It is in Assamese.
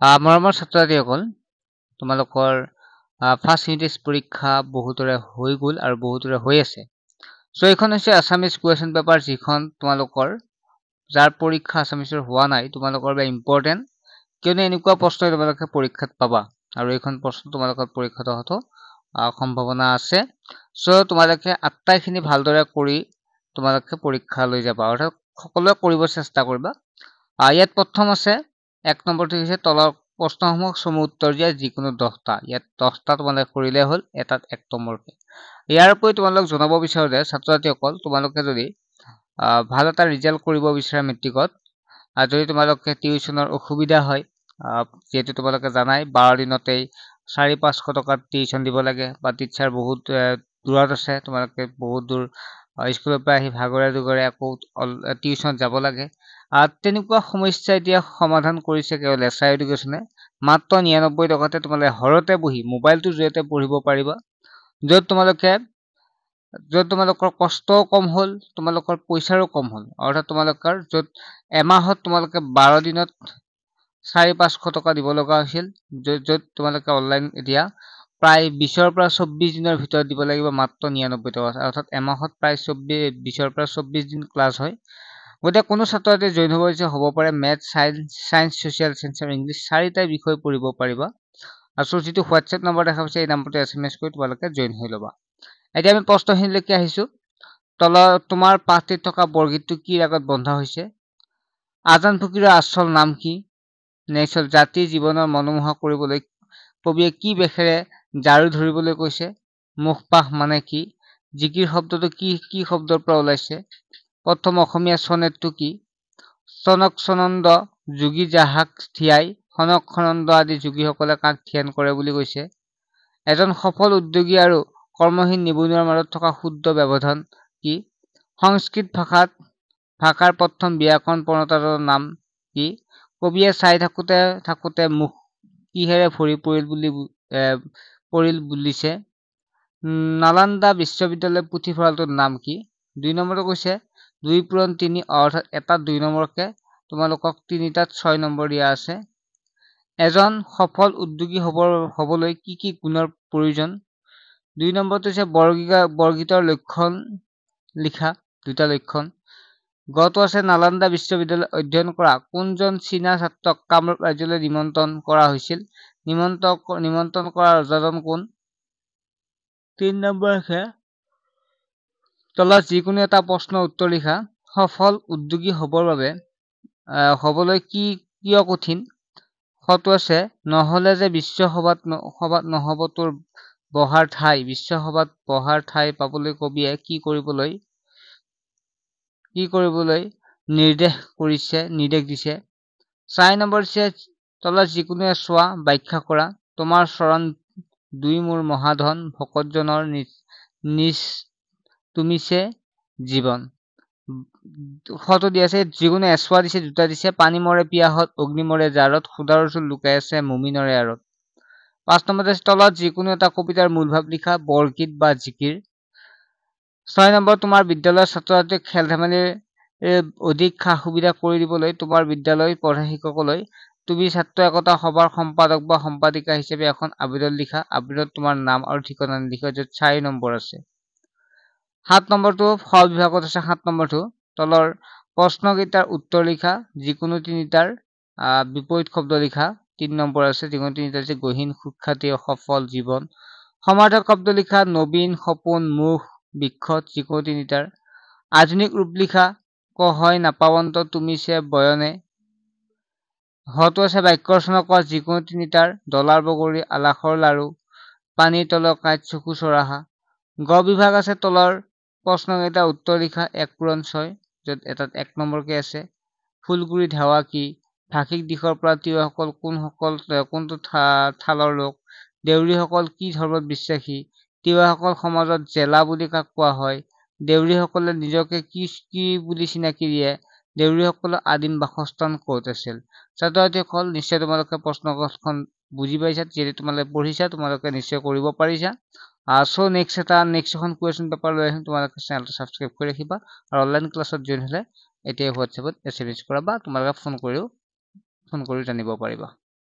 মৰমৰ ছাত্ৰ-ছাত্ৰীসকল, তোমালোকৰ ফাৰ্ষ্ট ইউনিট টেষ্ট পৰীক্ষা বহুতৰে হৈ গ'ল আৰু বহুতৰে হৈ আছে। চ' এইখন হৈছে আছামিজ কুৱেশ্যন পেপাৰ, যিখন তোমালোকৰ যাৰ পৰীক্ষা আছামিজৰ হোৱা নাই তোমালোকৰ বাবে ইম্পৰ্টেণ্ট, কিয়নো এনেকুৱা প্ৰশ্ন তোমালোকে পৰীক্ষাত পাবা আৰু এইখন প্ৰশ্ন তোমালোকৰ পৰীক্ষাত অহাটো সম্ভাৱনা আছে। চ' তোমালোকে আটাইখিনি ভালদৰে কৰি তোমালোকে পৰীক্ষা লৈ যাবা, অৰ্থাৎ সকলোৱে কৰিব চেষ্টা কৰিবা। ইয়াত প্ৰথম আছে 1 নম্বৰটো হৈছে তলৰ প্ৰশ্নসমূহ চমু উত্তৰ দিয়া যিকোনো 10টা। ইয়াত 10টা তোমালোকে কৰিলে হ'ল, এটাত 1 নম্বৰকে। ইয়াৰ উপৰি তোমালোক জনাব বিচাৰো যে ছাত্ৰ-ছাত্ৰীসকল, তোমালোকে যদি ভাল এটা ৰিজাল্ট কৰিব বিচাৰা মেট্ৰিকত, যদি তোমালোকে টিউশ্যনৰ অসুবিধা হয়, যিহেতু তোমালোকে জানাই 12 দিনতেই 400-500 টকা টিউশ্যন দিব লাগে, বা টিচাৰ বহুত দূৰত আছে, তোমালোকে বহুত দূৰ স্কুলৰ পৰা আহি ভাগৰে দুগৰে আকৌ টিউশ্যনত যাব লাগে। তেনেকুৱা সমস্যা এতিয়া সমাধান কৰিছে কেৱল এছাই এডুকেশ্যনে। মাত্ৰ 99 টকাতে তোমালোকে ঘৰতে বহি মোবাইলটোৰ জৰিয়তে পঢ়িব পাৰিবা, য'ত তোমালোকৰ কষ্টও কম হ'ল, তোমালোকৰ পইচাৰো কম হ'ল। অৰ্থাৎ তোমালোকৰ য'ত এমাহত তোমালোকে 12 দিনত 400-500 টকা দিব লগা হৈছিল, য'ত তোমালোকে অনলাইন এতিয়া প্ৰায় 20ৰ পৰা 24 দিনৰ ভিতৰত দিব লাগিব মাত্ৰ 99 টকা। অৰ্থাৎ এমাহত প্ৰায় 20ৰ পৰা 24 দিন ক্লাছ হয়। গতিকে কোনো ছাত্ৰ-ছাত্ৰী জইন হ'ব ইচ্ছা হ'ব পাৰে, মেথ, ছায়েন্স, ছ'চিয়েল ছায়েন্স আৰু ইংলিছ 4টা বিষয় পঢ়িব পাৰিবা। আৰু যিটো হোৱাটছএপ নম্বৰ দেখা পাইছে এই নম্বৰটো SMS কৰি তোমালোকে জইন হৈ ল'বা। এতিয়া আমি প্ৰশ্নখিনিলৈকে আহিছোঁ। তোমাৰ পাঠটিত থকা বৰগীতটো কি ৰাগত বন্ধা হৈছে? আজান ফকীৰৰ আচল নাম কি? নেক্সট হ'ল জাতিৰ জীৱনৰ মনোমোহা কৰিবলৈ কবিয়ে কি বেশেৰে জাৰু ধৰিবলৈ কৈছে? মুখপাশ মানে কি? জিকিৰ শব্দটো কি শব্দৰ পৰা ওলাইছে? প্ৰথম অসমীয়া চনেটটো কি? চনক চনন্দ যোগী যাহাক থিয়াই, খনক খনন্দ আদি যোগীসকলে কাক ধ্যান কৰে বুলি কৈছে? এজন সফল উদ্যোগী আৰু কৰ্মহীন নিবনুৱাৰ মাজত থকা শুদ্ধ ব্যৱধান কি? সংস্কৃত ভাষাৰ প্ৰথম ব্যাকৰণ প্ৰণেতাজনৰ নাম কি? কবিয়ে চাই থাকোতে মুখ কিহেৰে ভৰি পৰিল বুলিছে? নালন্দা বিশ্ববিদ্যালয়ৰ পুথিভঁৰালটোৰ নাম কি? 2 নম্বৰটো কৈছে 2 পূৰণ 3 অৰ্থাৎ এটাত 2 নম্বৰকে, তোমালোকক 3টাত 6 নম্বৰ দিয়া আছে। এজন সফল উদ্যোগী হ'বলৈ কি গুণৰ প্ৰয়োজন? 2 নম্বৰটো হৈছে বৰগীতৰ লক্ষণ লিখা, 2টা লক্ষণ। গটো আছে নালন্দা বিশ্ববিদ্যালয় অধ্যয়ন কৰা কোনজন চীনা ছাত্ৰক কামৰূপ ৰাজ্যলৈ নিমন্ত্ৰণ কৰা হৈছিল? নিমন্ত্ৰণ কৰা ৰজাজন কোন? 3 নম্বৰ আছে তলত যিকোনো এটা প্ৰশ্নৰ উত্তৰ লিখা। সফল উদ্যোগী হ'বলৈ কিয় কঠিন? খটো আছে নহ'লে যে বিশ্বসভাত নহ'ব তোৰ বহাৰ ঠাই। বিশ্বসভাত বহাৰ ঠাই পাবলৈ কবিয়ে কি কৰিবলৈ নিৰ্দেশ দিছে? 4 নম্বৰ দিছে তলত যিকোনো চোৱা ব্যাখ্যা কৰা। তোমাৰ চৰণ দুই মোৰ মহাধন, ভকতজনৰ নিজ তুমিছে জীৱন। খটো দিয়া আছে যিকোনো এচোৱা দিছে, 2টা দিছে। পানী মৰে পিয়াহত, অগ্নি মৰে জাৰত, সুদাৰ চুল লুকাই আছে মুমিনৰে আঁৰত। 5 নম্বৰ তলত যিকোনো এটা কবিতাৰ মূল ভাৱ লিখা, বৰগীত বা জিকিৰ। 6 নম্বৰ তোমাৰ বিদ্যালয়ৰ ছাত্ৰ-ছাত্ৰীক খেল-ধেমালিৰ অধিক সা-সুবিধা কৰি দিবলৈ তোমাৰ বিদ্যালয়ৰ প্ৰধান শিক্ষকলৈ তুমি ছাত্ৰ একতা সভাৰ সম্পাদক বা সম্পাদিকা হিচাপে এখন আবেদন লিখা। আবেদনত তোমাৰ নাম আৰু ঠিকনা লিখা, য'ত 4 নম্বৰ আছে। 7 নম্বৰটো খ বিভাগত আছে। 7 নম্বৰটো তলৰ প্ৰশ্নকেইটাৰ উত্তৰ লিখা, যিকোনো 3টাৰ বিপৰীত শব্দ লিখা। 3 নম্বৰ আছে যিকোনো 3টা আছে গহীন, সুখ্যাতি, সফল, জীৱন। সমাৰ্থক শব্দ লিখা, নবীন, সপোন, মুখ, বিক্ষত, যিকোনো 3টাৰ। আধুনিক ৰূপ লিখা, কহয় নাপাৱন্ত তুমিছে বয়নে। হটো আছে বাক্য ৰচনা কৰা, যিকোনো 3টাৰ। ডলাৰ বগৰী, আলাসৰ লাৰু, পানীৰ তলৰ কাঁইট, চকু চৰাহা। গ বিভাগ আছে তলৰ প্ৰশ্নকেইটাৰ উত্তৰ লিখা, 1 পূৰণ 6, য'ত এটাত 1 নম্বৰকে আছে। ফুলগুৰি ধাৱা কি? ভাষিক দিশৰ পৰা তিৱাসকল কোনটো থালৰ লোক? দেউৰীসকল কি ধৰ্মত বিশ্বাসী? তিৱাসকল সমাজত জেলা বুলি কাক কোৱা হয়? দেউৰীসকলে নিজকে কি বুলি চিনাকি দিয়ে? দেউৰীসকলৰ আদিম বাসস্থান ক'ত আছিল? ছাত্ৰ-ছাত্ৰীসকল নিশ্চয় তোমালোকে প্ৰশ্নখন বুজি পাইছা, যিহেতু তোমালোকে পঢ়িছা, তোমালোকে নিশ্চয় কৰিব পাৰিছা। চ' নেক্সট এখন কুৱেশ্যন পেপাৰ লৈ আহিম, তোমালোকে চেনেলটো ছাবস্ক্ৰাইব কৰি ৰাখিবা আৰু অনলাইন ক্লাছত জইন হ'লে এতিয়া হোৱাটছএপত SMS কৰা বা তোমালোকে ফোন কৰিও জানিব পাৰিবা।